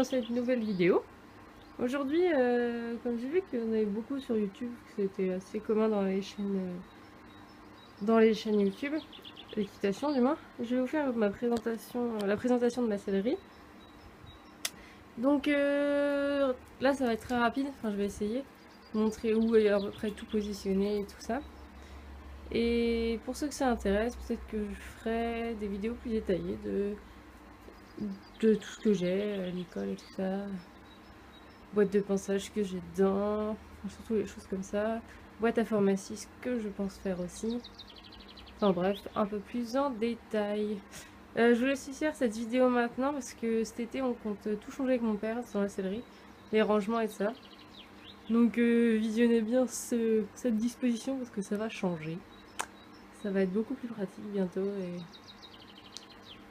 cette nouvelle vidéo. Aujourd'hui, comme j'ai vu qu'il y en avait beaucoup sur YouTube, que c'était assez commun dans les chaînes YouTube, l'équitation du moins, je vais vous faire ma présentation, la présentation de ma sellerie. Donc là, ça va être très rapide. Enfin, je vais essayer de montrer où est à peu près tout positionné et tout ça. Et pour ceux que ça intéresse, peut-être que je ferai des vidéos plus détaillées de tout ce que j'ai à l'école et tout ça. Boîte de pinçage que j'ai dedans, enfin, surtout les choses comme ça. Boîte à pharmacie, ce que je pense faire aussi. Enfin bref, un peu plus en détail. Je vous laisse faire cette vidéo maintenant parce que cet été on compte tout changer avec mon père dans la sellerie. Les rangements et tout ça. Donc visionnez bien cette disposition parce que ça va changer. Ça va être beaucoup plus pratique bientôt et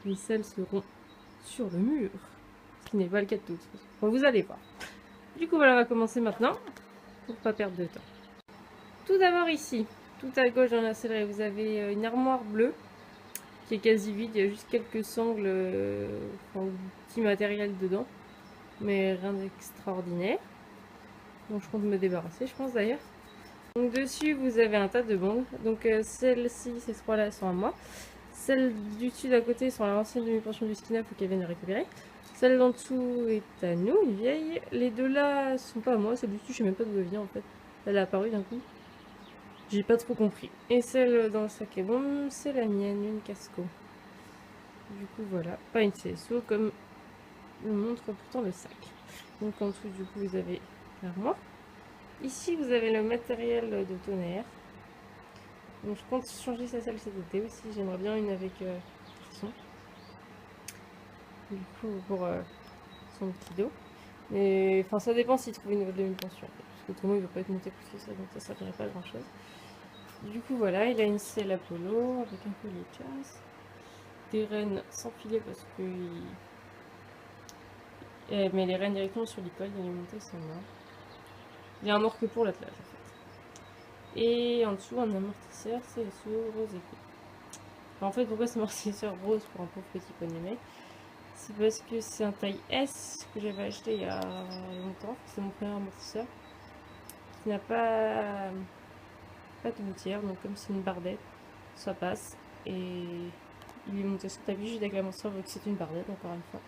les selles seront sur le mur. Ce qui n'est pas le cas de toutes. Bon, vous allez voir. Du coup voilà, on va commencer maintenant pour pas perdre de temps. Tout d'abord ici, tout à gauche dans la sellerie, vous avez une armoire bleue qui est quasi vide. Il y a juste quelques sangles, enfin, petit matériel dedans, mais rien d'extraordinaire. Donc je compte me débarrasser, je pense d'ailleurs. Donc dessus vous avez un tas de bombes. Donc celles-ci, ces trois-là sont à moi. Celles du dessus d'à côté sont à l'ancienne demi-pension du Skina, faut qu'elle vienne récupérer. Celle d'en dessous est à nous, une vieille. Les deux là sont pas à moi, celle du dessus je sais même pas d'où elle vient en fait. Elle a apparu d'un coup. J'ai pas trop compris. Et celle dans le sac à bombe, c'est la mienne, une Casco. Du coup voilà, pas une CSO comme le montre pourtant le sac. Donc en dessous du coup vous avez l'armoire. Ici vous avez le matériel de tonnerre. Donc je compte changer sa selle cet été aussi, j'aimerais bien une avec son. Du coup pour son petit dos. Mais enfin ça dépend s'il trouve une nouvelle demi-pension en fait. Parce qu'autrement il ne va pas être monté plus que ça, donc ça servirait pas à grand chose. Du coup voilà, il a une selle Apollo avec un collier de chasse. Des rennes sans filet parce que mais les rennes directement sur l'école, il est monté sans mort. Il y a un mort que pour l'attelage en fait. Et en dessous un amortisseur CSO rose et bleu. En fait pourquoi c'est amortisseur rose pour un pauvre petit poney? C'est parce que c'est un taille S que j'avais acheté il y a longtemps. C'est mon premier amortisseur qui n'a pas de gouttière, donc comme c'est une bardette, ça passe. Et il est monté sur tapis juste avec l'amortisseur vu que c'est une bardette encore une fois.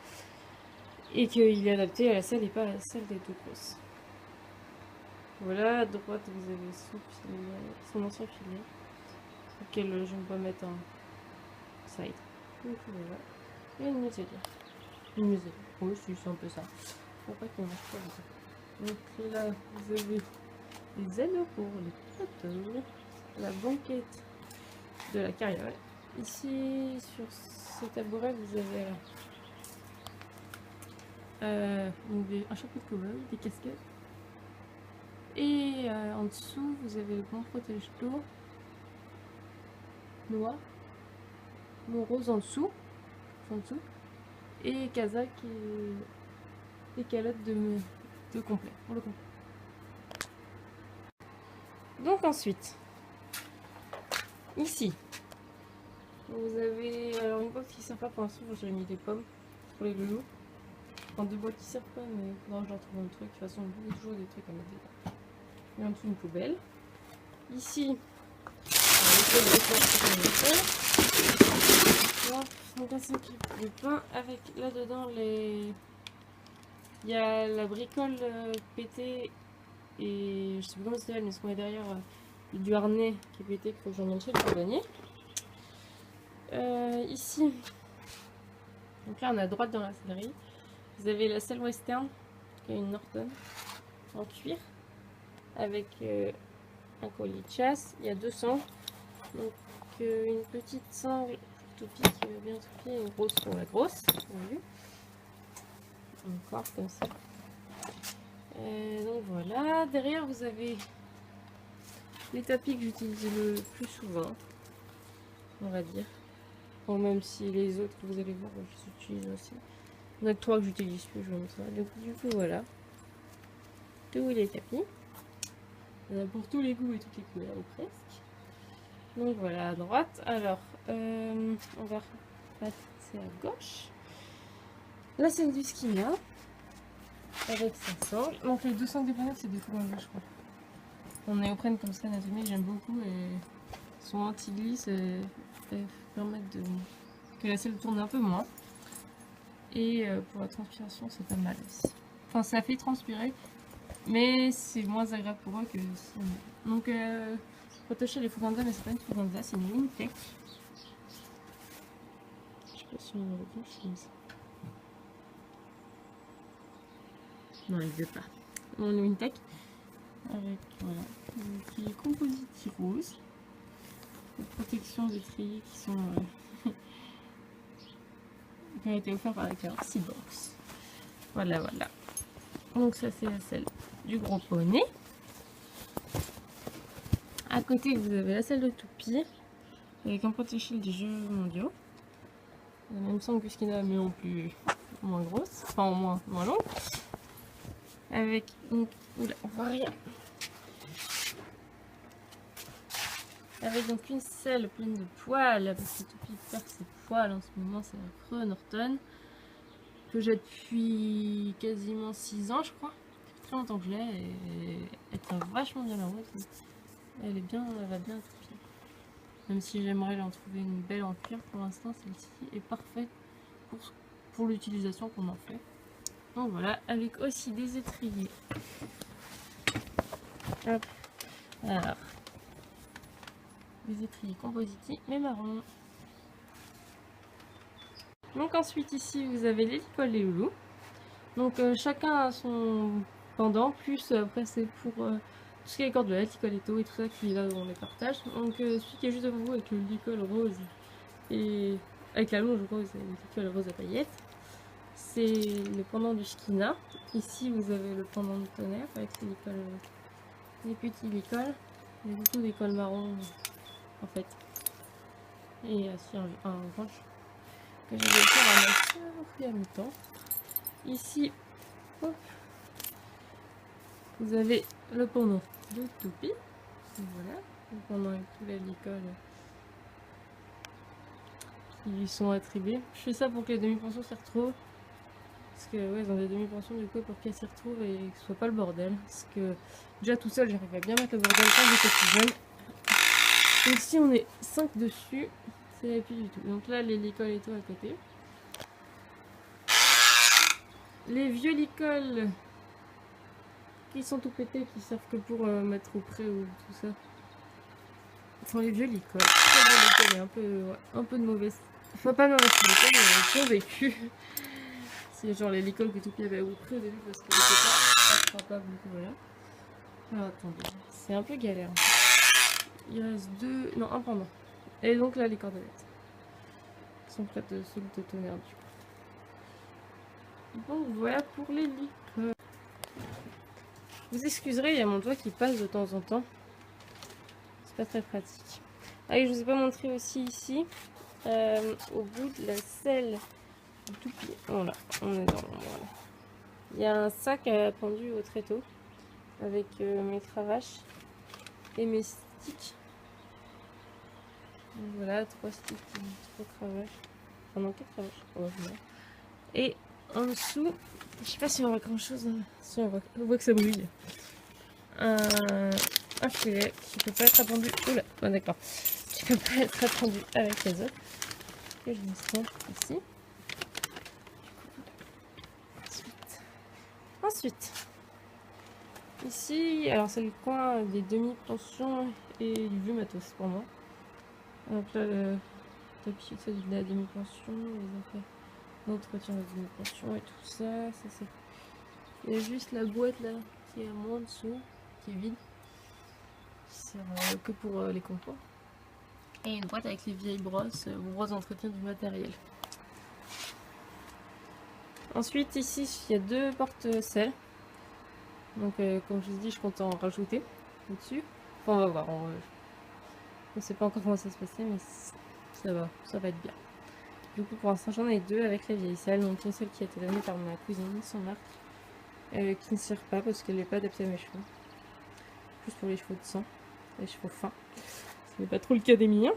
Et qu'il est adapté à la selle et pas à la selle des deux grosses. Voilà, à droite vous avez son ancien filet, auquel je ne peux mettre un side. Donc voilà, et une muselière. Une muselière, oui, c'est un peu ça. Faut pas qu'il marche pas comme ça. Donc là, vous avez les anneaux pour les poteaux, la banquette de la carriole. Ici, sur ce tabouret, vous avez un chapeau de cow-boy, des casquettes. Et en dessous, vous avez le grand protège-dos noir, mon rose en dessous, et casaque et calotte de complet, pour le complet. Donc ensuite, ici, vous avez alors une boîte qui sert pas pour l'instant, j'ai mis des pommes pour les loulous. Enfin, deux boîtes qui servent pas, mais il faudra que je leur trouve un truc. De toute façon, il y a toujours des trucs à mettre dedans. Et en dessous, une poubelle. Ici, donc un sac de pain avec là-dedans les... Il y a la bricole pétée et je sais plus comment ça s'appelle, mais ce qu'on est derrière du harnais qui est pété, qu'il faut que j'en monte chez le cordonnier. Ici, donc là on est à droite dans la sellerie, vous avez la selle western qui est une Norton en cuir avec un collier de chasse. Il y a deux sangles, donc une petite sangle toupie qui va bien toupier, une grosse pour la grosse, vous avez vu, encore comme ça. Donc voilà, derrière vous avez les tapis que j'utilise le plus souvent, on va dire. Bon, même si les autres que vous allez voir, je les utilise aussi. Il y en a que trois que j'utilise plus, je vais mettre ça. Donc du coup voilà, tous les tapis. Il y en a pour tous les goûts et toutes les couleurs, ou presque. Donc voilà, à droite. Alors, on va passer à gauche. La selle du Skina. avec sa sangle. Donc les deux sangles des planètes, c'est des commandés, je crois. On néoprène comme ça, Nathalie, j'aime beaucoup et sont anti-glisse et permettent que la selle tourne un peu moins. Et pour la transpiration, c'est pas mal aussi. Enfin, ça fait transpirer, mais c'est moins agréable pour eux que si on... Donc, protéger les Fuganza, mais c'est pas une Fuganza, c'est une Wintec. Je sais pas si on le retrouve, ça. Non, il veut pas. Mon Wintec, avec, voilà, qui est composite rose. Les protections d'étrier qui sont... qui ont été offertes par la Caro Seabox. Voilà, voilà. Donc ça c'est la selle du gros poney. À côté vous avez la selle de toupie avec un protège-shield des Jeux mondiaux. La même sangle que ce qu'il a mais en plus moins grosse, enfin en moins longue. Avec une... Oula, on voit rien. Avec donc une selle pleine de poils, parce que Toupie perd ses poils en ce moment, c'est affreux, Norton. Que j'ai depuis quasiment 6 ans, je crois. Ça fait très longtemps que je l'ai et elle tient vachement bien la route. Elle est bien, elle va bien à Toupie. Même si j'aimerais en trouver une belle en cuir, pour l'instant, celle-ci est parfaite pour l'utilisation qu'on en fait. Donc voilà, avec aussi des étriers. Hop. Alors. Des étriers compositis mais marron. Donc ensuite ici vous avez les licoles et loulous. Donc chacun a son pendant, plus après c'est pour tout ce qui est cordelettes, licoletto et tout ça qui est là on les partage. Donc celui qui est juste devant vous avec le licol rose et avec la longe rose et le licol rose à paillettes, c'est le pendant du Skina. Ici vous avez le pendant du tonnerre avec les licoles, les petits licoles. Il y a beaucoup d'écoles marron en fait. Et aussi un orange que j'ai laissé à ma soeur il y a mi-temps. Ici, hop, vous avez le pendant de Toupie. Voilà, le pendant avec tous les licoles qui lui sont attribués. Je fais ça pour que les demi-pensions s'y retrouvent. Parce que ouais, ils ont des demi-pensions du coup pour qu'elles s'y retrouvent et que ce soit pas le bordel. Parce que déjà tout seul, j'arrive à bien mettre le bordel quand j'étais plus jeune. Donc si on est 5 dessus, c'est plus du tout. Donc là, les licoles et tout à côté. Les vieux licoles qui sont tout pétés, qui servent que pour mettre au pré ou tout ça. Enfin, les vieux licoles. Très vieux licoles et un peu de mauvaise... Enfin, pas de mauvaise qualité, mais survécu. C'est genre les licoles que Toupie avait au pré au début parce qu'elle n'était pas attrapable. Voilà. Alors attendez, c'est un peu galère. Il reste 2... Non, un pendant. Et donc là, les cordelettes. Qui sont prêtes sous le tonnerre du coup. Donc voilà pour les licoles. Vous excuserez, il y a mon doigt qui passe de temps en temps. C'est pas très pratique. Ah oui, je vous ai pas montré aussi ici, au bout de la selle du Toupie. Voilà, on est dans voilà. Il y a un sac pendu au tréteau avec mes cravaches et mes sticks. Donc voilà, 3 sticks, 3 cravaches. Enfin non, 4 cravaches. Oh, voilà. Et en dessous, je sais pas si on voit grand chose. Si on voit que ça brille. Un filet qui peut pas être appendu. Oula, bon, d'accord. Qui peut pas être appendu avec les autres. Que je descends ici. Ensuite, ici, alors c'est le coin des demi-pensions et du vieux matos pour moi. Donc là, le tapis, ça de la demi-pension, les affaires d'entretien de demi-pension et tout ça. Ça c'est. Il y a juste la boîte là qui est à moi en dessous, qui est vide. Qui sert que pour les contours. Et une boîte avec les vieilles brosses, brosses d'entretien du matériel. Ensuite ici il y a 2 porte-selles. Donc comme je vous dis, je compte en rajouter au-dessus. Enfin on va voir. On ne sait pas encore comment ça se passer, mais ça va être bien. Du coup pour l'instant j'en ai 2 avec la vieille selle. Donc une seule qui a été donnée par ma cousine sans marque. Qui ne sert pas parce qu'elle n'est pas adaptée à mes cheveux. Juste pour les cheveux de sang, les cheveux fins. Ce n'est pas trop le cas des miens.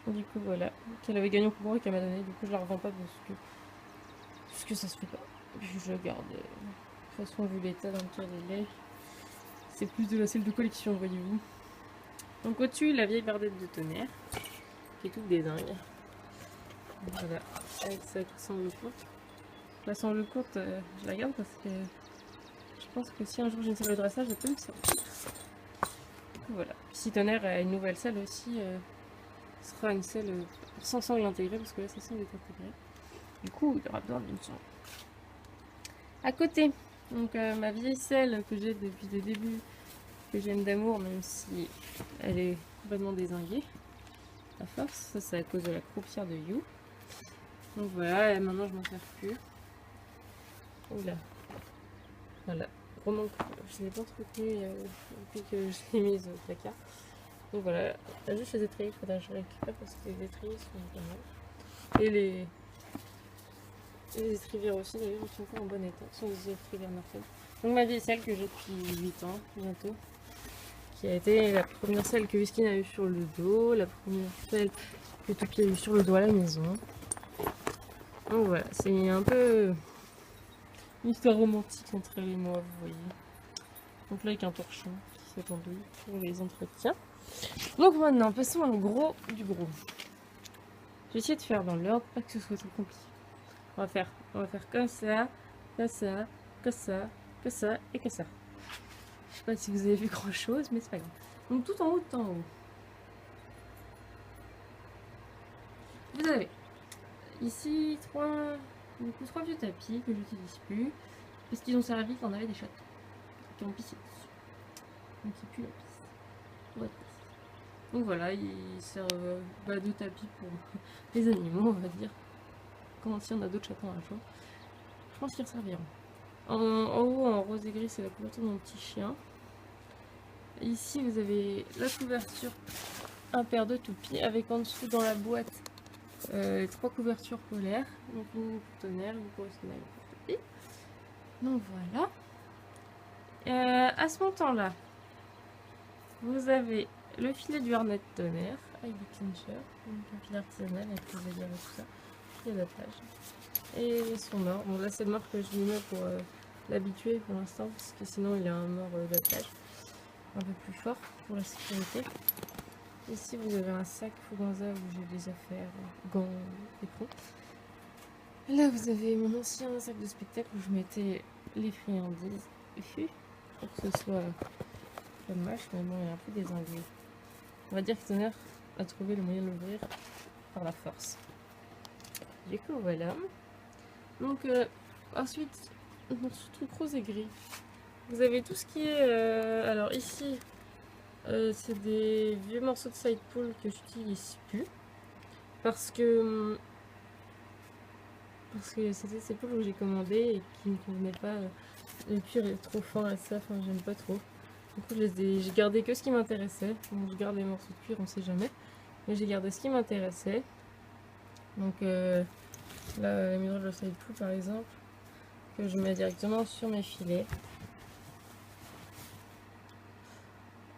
Du coup voilà, qu'elle avait gagné au concours et qu'elle m'a donné. Du coup je la revends pas parce que ça se fait pas. Puis je la garde toute façon, vu l'état dans lequel elle est, c'est plus de la selle de collection, voyez-vous. Donc au-dessus, la vieille bardette de tonnerre, qui est toute désingue. Voilà, avec sa sangle courte. La sangle courte, je la garde parce que je pense que si un jour j'ai une selle de dressage, je peux me sortir. Voilà. Si tonnerre a une nouvelle selle aussi, ce sera une selle sans sangle intégrée, parce que là, sa sangle est intégrée. Du coup, il y aura besoin d'une sangle. À côté, donc ma vieille selle que j'ai depuis le début, que j'aime d'amour, même si elle est complètement dézinguée à force. Ça, c'est à cause de la croupière de You. Donc voilà, et maintenant je m'en sers plus. Oula. Voilà. Vraiment, je l'ai pas entretenue depuis que je l'ai mise au placard. Donc voilà, là juste les étriers, il faudra que je récupère parce que les étriers sont pas mal. Et les étrivières aussi, d'ailleurs, ils sont encore en bon état. Ce sont des étrivières Norton. Donc ma vieille selle que j'ai depuis 8 ans, bientôt. Qui a été la première selle que Husky a eu sur le dos, la première selle que Toki a eu sur le dos à la maison. Donc voilà, c'est un peu une histoire romantique entre elle et moi, vous voyez. Donc là avec un torchon qui s'attendouille pour les entretiens. Donc maintenant, passons au gros du gros. Je vais essayer de faire dans l'ordre, pas que ce soit trop compliqué. On va faire comme ça, comme ça, comme ça, comme ça et comme ça. Je sais pas si vous avez vu grand chose, mais c'est pas grave. Donc tout en haut, tout en haut. Vous avez ici trois vieux tapis que j'utilise plus parce qu'ils ont servi quand on avait des chats qui ont pissé dessus. Donc c'est plus la pisse. Ouais. Donc voilà, ils servent de tapis pour les animaux, on va dire. Quand si on a d'autres chatons un jour, je pense qu'ils serviront. En haut, en rose et gris, c'est la couverture de mon petit chien. Ici, vous avez la couverture, un paire de toupies, avec en dessous dans la boîte les 3 couvertures polaires. Donc une pour tonnerre, une pour Estonel, une pour toupie. Donc voilà. À ce montant-là, vous avez le filet du harnais de tonnerre avec des clinchers, donc un filet artisanal avec les aiguilles et tout ça, filet d'attache. Et son mort. Bon là c'est le mort que je lui mets pour l'habituer pour l'instant, parce que sinon il a un mort d'attache un peu plus fort pour la sécurité. Ici vous avez un sac Fuganza où j'ai des affaires, gants, éperons. Là vous avez mon ancien sac de spectacle où je mettais les friandises pour que ce soit comme mâche, mais bon il est un peu désingué. On va dire que Tonnerre a trouvé le moyen de l'ouvrir par la force. Du coup voilà. Donc ensuite, dans ce truc rose et gris, vous avez tout ce qui est... alors ici, c'est des vieux morceaux de side pull que j'utilise plus. Parce que c'était ces poules que j'ai commandé et qui ne me convenaient pas. Le cuir est trop fin et ça, enfin j'aime pas trop. Du coup j'ai gardé que ce qui m'intéressait. Bon, je garde les morceaux de cuir, on sait jamais. Mais j'ai gardé ce qui m'intéressait. Donc là, la miroir de side pull par exemple, que je mets directement sur mes filets.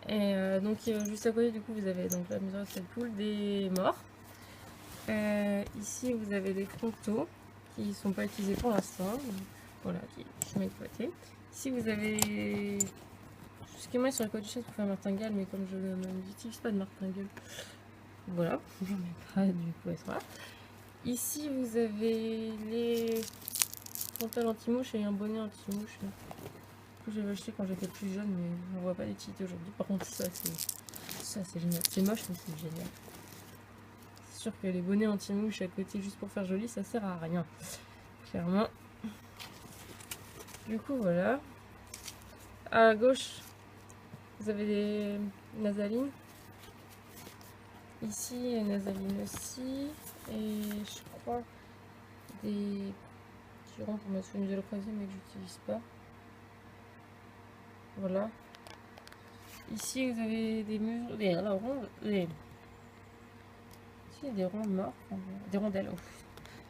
Et donc juste à côté du coup vous avez donc la mesure de cette poule, des morts. Ici vous avez des frontaux qui ne sont pas utilisés pour l'instant, voilà, qui sont exploités. Ici vous avez ce qui est sur la côte du chaise pour faire martingale, mais comme je n'utilise pas de martingale, voilà, j'en mets pas du coup à ce moment-là. Ici vous avez les frontales anti-mouche et un bonnet anti-mouche que j'avais acheté quand j'étais plus jeune, mais je ne vois pas l'utilité aujourd'hui. Par contre ça c'est génial, c'est moche mais c'est génial. C'est sûr que les bonnets anti-mouche à côté juste pour faire joli, ça sert à rien, clairement. Du coup voilà. À gauche vous avez des nasalines. Ici nasaline aussi, et je crois des tirants pour mettre sur une de croisée mais que j'utilise pas. Voilà. Ici vous avez des mesures, des ronds morts, enfin, des rondelles. Oh,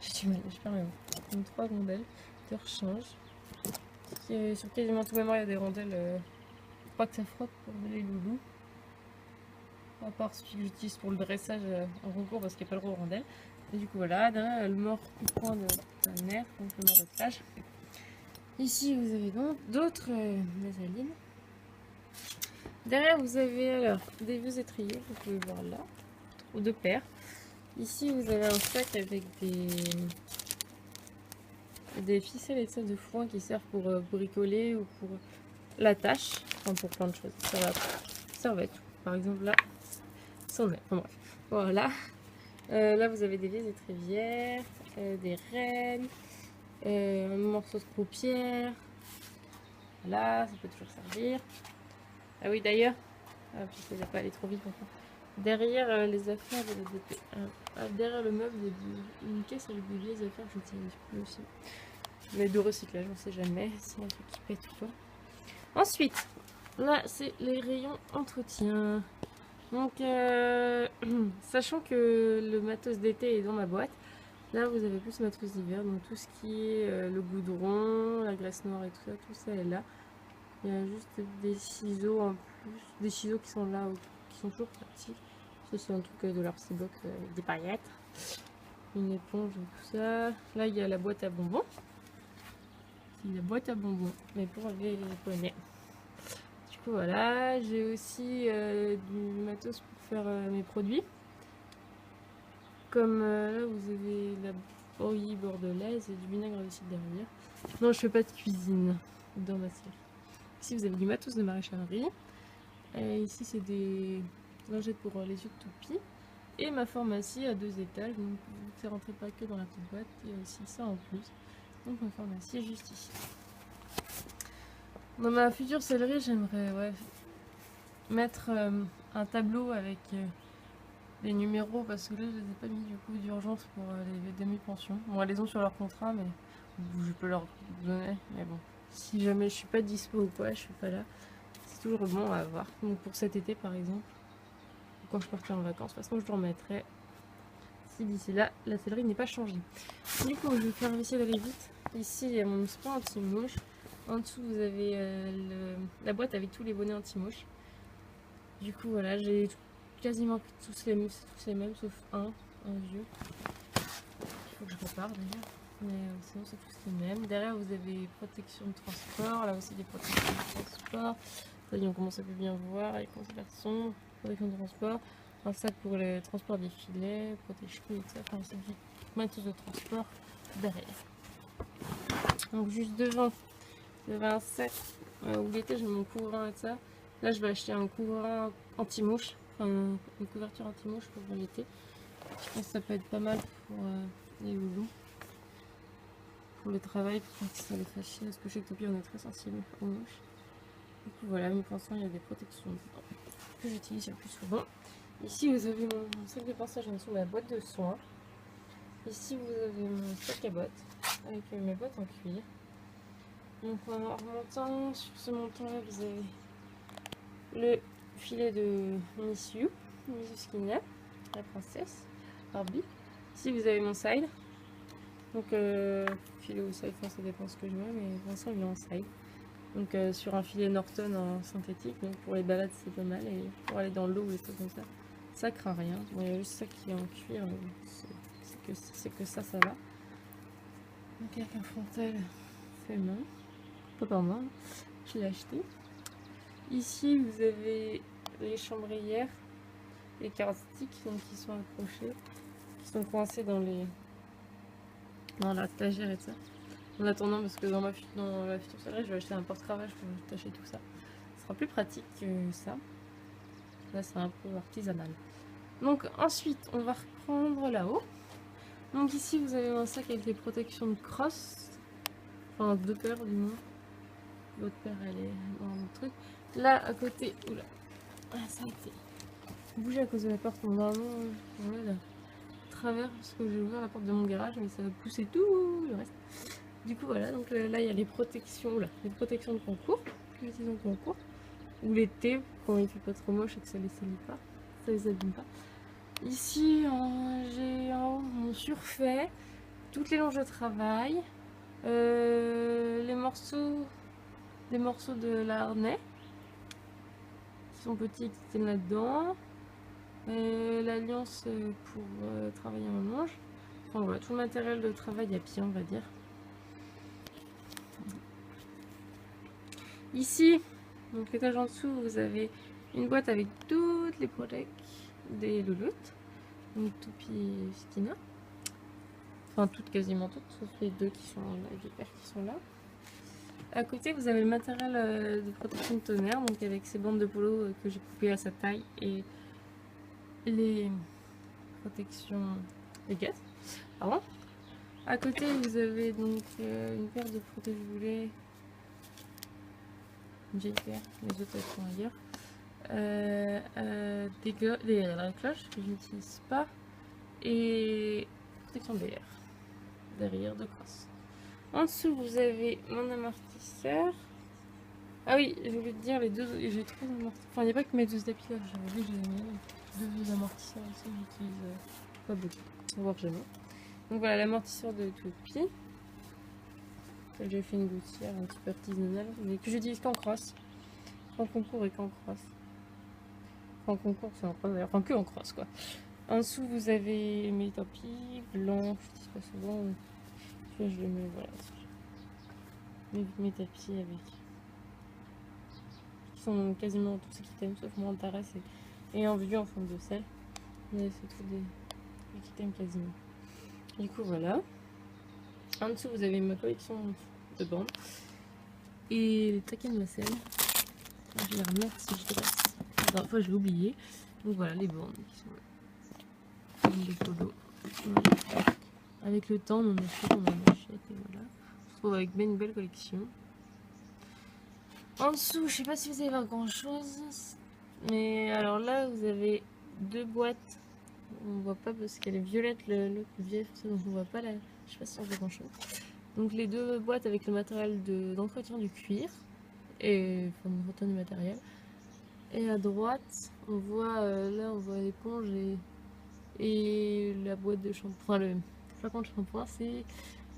j'ai du mal, je perds mes mots. Donc 3 rondelles de rechange. Sur quasiment tous mes morts il y a des rondelles. Faut pas que ça frotte pour les loulous. À part celui que j'utilise pour le dressage en concours parce qu'il n'y a pas le droit aux rondelles. Et du coup voilà, derrière le mort coup de poing de tonnerre, donc le mort de plage. Ici, vous avez donc d'autres mésalines. Derrière, vous avez alors des vieux étriers, vous pouvez voir là, ou deux paires. Ici, vous avez un sac avec des ficelles et ça de foin qui servent pour bricoler ou pour la tâche, enfin pour plein de choses. Ça va être tout. Par exemple, là, c'en est. Enfin, bref. Voilà. Là, vous avez des vieilles étrivières, des rennes, un morceau de croupière. Voilà, ça peut toujours servir. Ah oui, d'ailleurs, je ne vais pas aller trop vite maintenant. Derrière les affaires, derrière le meuble, il y a une caisse avec des vieilles affaires que j'utilise plus aussi. Mais de recyclage, on ne sait jamais, c'est un truc qui pète ou quoi. Ensuite, là, c'est les rayons entretien. Donc, sachant que le matos d'été est dans ma boîte, là, vous avez plus le matos d'hiver. Donc, tout ce qui est le goudron, la graisse noire et tout ça est là. Il y a juste des ciseaux en plus, des ciseaux qui sont là, qui sont toujours pratiques. Ça, c'est un truc de leur petit box avec des paillettes. Une éponge et tout ça. Là, il y a la boîte à bonbons. C'est la boîte à bonbons, mais pour les poneys. Du coup, voilà. J'ai aussi du matos pour faire mes produits. Comme là, vous avez la bouillie bordelaise et du vinaigre de cidre derrière. Non, je fais pas de cuisine dans ma série. Ici, vous avez du matos de maréchalerie. Et ici, c'est des lingettes pour les yeux de toupie. Et ma pharmacie à 2 étages. Donc, vous ne rentrez pas que dans la petite boîte. Il y a aussi ça en plus. Donc, ma pharmacie est juste ici. Dans ma future sellerie, j'aimerais mettre un tableau avec les numéros. Parce que là, je les ai pas mis du coup d'urgence pour les demi-pensions. Bon, elles les ont sur leur contrat, mais je peux leur donner. Mais bon. Si jamais je suis pas dispo ou quoi, je suis pas là, c'est toujours bon à avoir. Donc pour cet été par exemple, quand je partirai en vacances, de toute façon je le remettrai si d'ici là la sellerie n'est pas changée. Du coup, je vais essayer d'aller vite. Ici il y a mon spray anti-mouche. En dessous vous avez la boîte avec tous les bonnets anti-mouche. Du coup voilà, j'ai quasiment tous les mêmes sauf un vieux. Il faut que je reparte d'ailleurs. Mais sinon c'est tous les mêmes. Derrière vous avez protection de transport, là aussi des protections de transport. Ça y est, on commence à plus bien voir avec conservation, protection de transport, un sac pour le transport des filets, protège-tout et tout ça. Enfin c'est du matos de transport derrière. Donc juste devant, vous avez un sac où l'été j'ai mon couvrant et tout ça. Là je vais acheter un couvrant anti-mouche, enfin une couverture anti-mouche pour l'été. Je pense que ça peut être pas mal pour les loulous. Pour le travail, pour que ça les fasse chier, parce que chez Topi on est très sensible aux mouches. Du coup voilà, mes pinceaux, il y a des protections que j'utilise le plus souvent. Ici vous avez mon sac de pinçage en dessous de ma boîte de soins. Ici vous avez mon sac à bottes avec mes bottes en cuir. Donc en remontant sur ce montant là, vous avez le filet de Miss You Skinner, la princesse Barbie. Ici vous avez mon side. Donc filet ou side, enfin, ça dépend ce que je mets, mais pour l'instant il est en side. Donc sur un filet Norton en synthétique, donc pour les balades c'est pas mal, et pour aller dans l'eau ou des trucs comme ça craint rien. Bon, il y a juste ça qui est en cuir, c'est que ça va. Donc avec un frontal fait main, pas par main, je l'ai acheté. Ici vous avez les chambrières, les carastiques donc qui sont accrochés, qui sont coincés dans la stagère et tout ça. En attendant, parce que dans la future sellerie, je vais acheter un porte-cravache pour attacher tout ça. Ce sera plus pratique que ça. Là, c'est un peu artisanal. Donc ensuite, on va reprendre là-haut. Donc ici, vous avez un sac avec des protections de crosse. Enfin, 2 paires du moins. L'autre paire, elle est dans le truc. Là, à côté, oula, ça a été bougé à cause de la porte. Normalement, voilà, travers, parce que j'ai ouvert la porte de mon garage, mais ça va pousser tout le reste. Du coup voilà, donc là il y a les protections, les protections de concours que j'utilise en concours, ou l'été quand il fait pas trop moche et que ça les salit pas, ça les abîme pas. Ici j'ai en haut mon surfait, toutes les longes de travail, des morceaux de harnais qui sont petits et qui tiennent là-dedans, l'alliance pour travailler en longe, enfin voilà, tout le matériel de travail à pied on va dire. Ici, donc l'étage en dessous, vous avez une boîte avec toutes les products des louloutes. Donc Toupie et Stina. Enfin, toutes, quasiment toutes, sauf les deux qui sont là, les paires qui sont là. À côté, vous avez le matériel de protection de tonnerre, donc avec ces bandes de polo que j'ai coupées à sa taille et les protections les gaz. Pardon. À côté, vous avez donc une paire de protège-boulets, une vieille paire, les autres elles sont ailleurs. Des cloches que je n'utilise pas et protection de l'air derrière de crosse. En dessous, vous avez mon amortisseur. Ah oui, je voulais te dire, les deux, j'ai trop d'amortisseurs. Enfin, il n'y a pas que mes deux tapis là, j'avais dit que j'avais mis deux amortisseurs aussi, j'utilise pas beaucoup, voire jamais. Donc voilà, l'amortisseur de Toupie. J'ai fait une gouttière un petit peu artisanale, mais que j'utilise qu'en crosse. En concours et qu'en crosse. En concours, c'est en crosse d'ailleurs, enfin que en crosse quoi. En dessous, vous avez mes tapis blancs, je dis pas souvent. Je les mets, voilà. Mes tapis avec. Qui sont quasiment tous Equitame, sauf moi en Antares et en vue en forme de sel. Mais c'est tout des Equitame quasiment. Du coup, voilà. En dessous, vous avez ma collection de bandes. Et les taquets de ma selle. Je les remercie si je dresse. La dernière fois, je l'ai oublié. Donc voilà, les bandes qui sont là. Les polos. Avec le temps, on en achète, et voilà. On se retrouve avec une belle collection. En dessous, je sais pas si vous allez voir grand chose. Mais alors là, vous avez deux boîtes. On voit pas parce qu'elle est violette, l'autre vieille, donc on voit pas la. Je sais pas si on voit grand chose. Donc les deux boîtes avec le matériel d'entretien du cuir. Et enfin, d'entretien du matériel. Et à droite, on voit là, on voit l'éponge et la boîte de shampoing. Enfin, le flacon de shampoing, c'est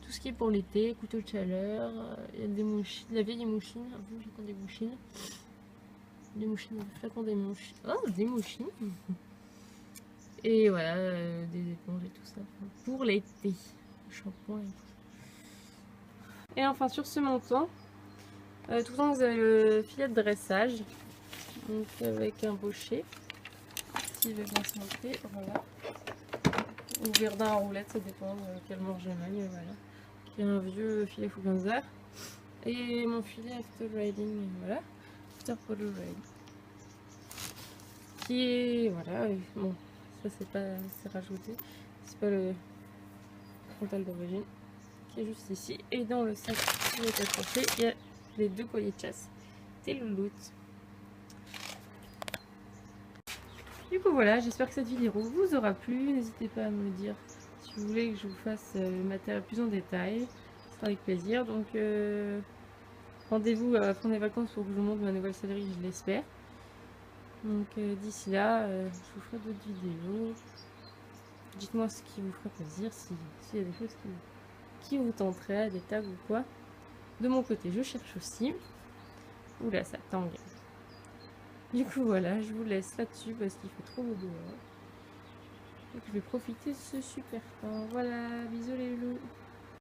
tout ce qui est pour l'été, couteau de chaleur. Il y a des mouchines, la vieille mouchine. Ah bon, j'ai des mouchines. Des mouchines, le flacon des mouchines. Oh, des mouchines. Et voilà, des éponges et tout ça. Pour l'été. Shampoing et tout ça. Et enfin, sur ce montant, tout le temps, vous avez le filet de dressage. Donc avec un bochet qui va bien se monter, voilà. Ou verdun à roulette, ça dépend de quel manche je manie, voilà. Qui est un vieux filet Fuganza. Et mon filet After Riding, voilà. After Polo Ride. Qui est, voilà, bon, ça c'est rajouté. C'est pas le frontal d'origine. Qui est juste ici. Et dans le sac qui est accroché, il y a les deux colliers de chasse. Des louloutes. Du coup voilà, j'espère que cette vidéo vous aura plu. N'hésitez pas à me dire si vous voulez que je vous fasse le matériel plus en détail. Ce sera avec plaisir. Donc rendez-vous à la fin des vacances pour que je vous montre ma nouvelle sellerie, je l'espère. Donc d'ici là, je vous ferai d'autres vidéos. Dites-moi ce qui vous ferait plaisir, s'il y a des choses qui vous tenteraient, des tags ou quoi. De mon côté, je cherche aussi. Oula, ça tangue. Du coup voilà, je vous laisse là-dessus parce qu'il fait trop beau dehors. Et que je vais profiter de ce super temps. Voilà, bisous les loups.